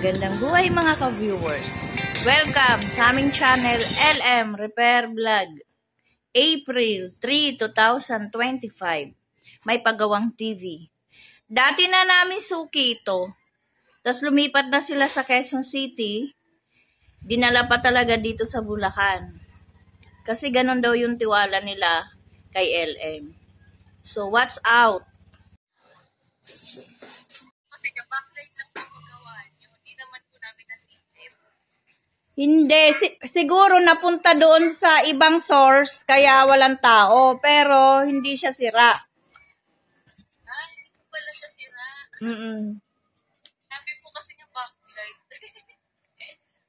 Magandang buhay mga ka-viewers. Welcome sa aming channel LM Repair Vlog. April 3, 2025. May pagawang TV. Dati na namin suki ito. Tapos lumipat na sila sa Quezon City. Dinala pa talaga dito sa Bulacan. Kasi ganun daw yung tiwala nila kay LM. So, what's out? Hindi, siguro napunta doon sa ibang source kaya walang tao, pero hindi siya sira. Hindi pala siya sira. Sabi po kasi yung backlight.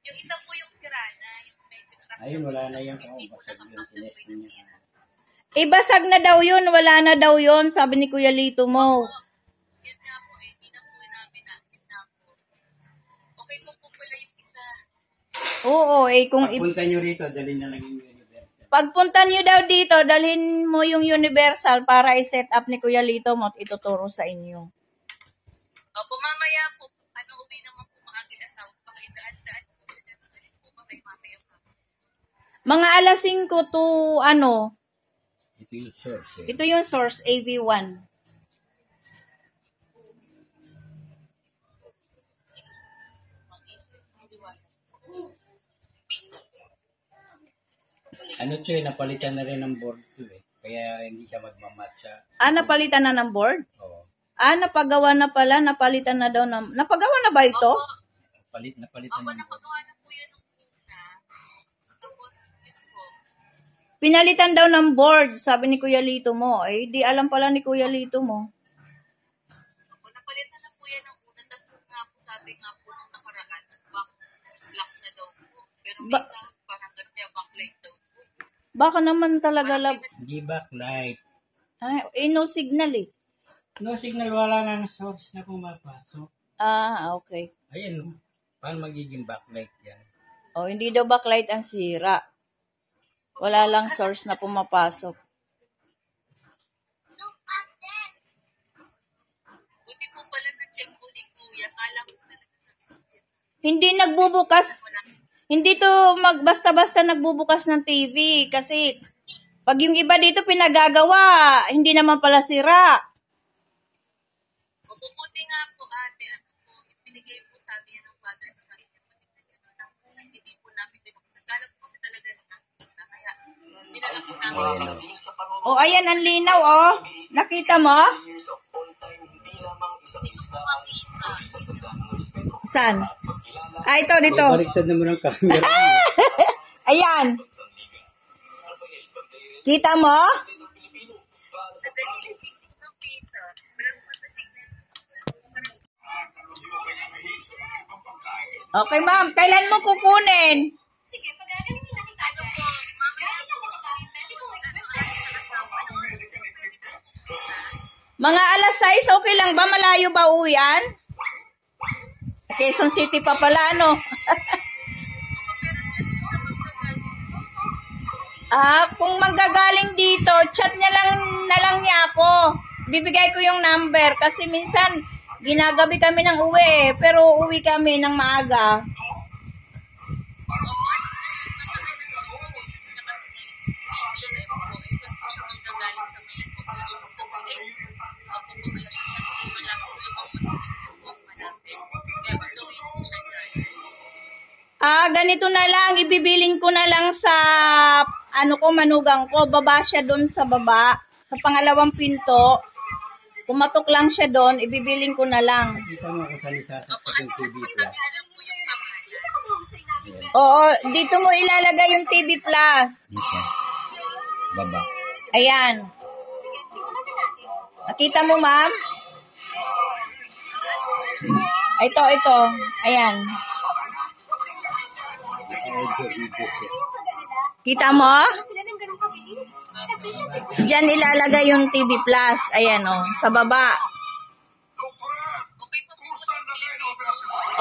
Yung isa po yung sira na, yung medyo crack. Ayun, wala na yung basag yun. Ibasag na daw yun, wala na daw yun, sabi ni Kuya Lito mo. Yan nga po hindi na po namin nakit na po. Okay po pala yung isa. Oo, kung pagpunta nyo rito, dalhin na naging universal. Pagpunta nyo daw dito, dalhin mo yung universal para i-set up ni Kuya Lito mo at ituturo sa inyo. Opo, mamaya po, uwi naman po maagi asawa, baka idaan-daan po siya dyan. Ano po ba kay mamaya po? Mga alas 5 to ano? Ito yung source. Ito yung source, AV1. Ano to napalitan na rin ng board to Kaya hindi siya magmamatcha. Napalitan na ng board? Oo. Napagawa na pala, napalitan na daw napagawa na ba ito? Napalitan Opo, ng board. napagawa na po yun nung una. Tapos, yun po. Pinalitan daw ng board, sabi ni Kuya Lito mo. Di alam pala ni Kuya Lito mo. Opo, napalitan na po yan ng una. Tapos nga po, sabi nga po nung nakaraan, black na daw po. Pero may isa, parang ganyan backlight daw po. Baka naman talaga Hindi backlight. no signal No signal, wala nang source na pumapasok. Okay. Ayan, paano magiging backlight yan? Hindi daw backlight ang sira. Wala lang source na pumapasok. Buti po pala na-check po ni Kuya. Kala ko talaga. Hindi nagbubukas. Hindi to basta-basta nagbubukas ng TV. Kasi pag yung iba dito pinagagawa, hindi naman pala sira. Buti nga po ate, ibinigay po sa amin ng father ko sa akin. Hindi po namin binuksan. Kala po kasi talaga na kaya dinala po namin. Ayan ang linaw Nakita mo? Hindi ko po makita. Saan? Ito dito. Baliktad naman ang camera. Ayan. Kita mo? Sa dalili, hindi ko makita. Walang matasignal. Okay, ma'am. Kailan mo kukunin? Sige, pag-agaling mo natin ano po, Mga alas 6, okay lang ba? Malayo ba uwian? Quezon City pa pala, kung manggagaling dito, chat niya na lang niya ako. Bibigay ko yung number kasi minsan ginagabi kami ng uwi, pero uwi kami ng maaga. Ganito na lang, ibibiling ko na lang sa manugang ko. Baba siya doon sa baba, sa pangalawang pinto. Kumatok lang siya doon, ibibiling ko na lang. Kita mo kung saan isasaksak yung TV Plus. Oo, dito mo ilalagay yung TV Plus. Dito. Baba. Ayan. Nakita mo, ma'am? Ito. Ayan. Kita mo? Diyan ilalagay yung TV Plus. Ayan, sa baba.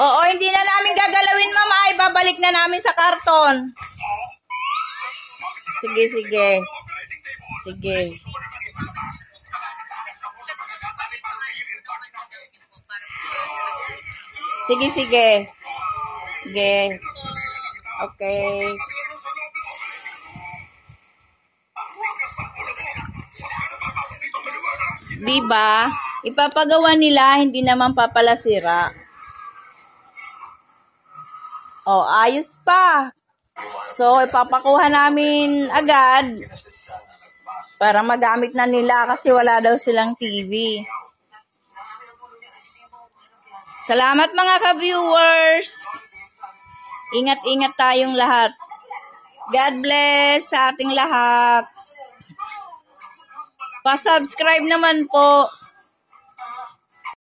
Oo, hindi na namin gagalawin, mama. Babalik na namin sa karton. Sige. Sige. Sige. Okay. Diba? Ipapagawa nila, hindi naman papalasira. Oh, ayos pa. So, ipapakuha namin agad para magamit na nila kasi wala daw silang TV. Salamat mga ka-viewers. Ingat-ingat tayong lahat. God bless sa ating lahat. Pa-subscribe naman po.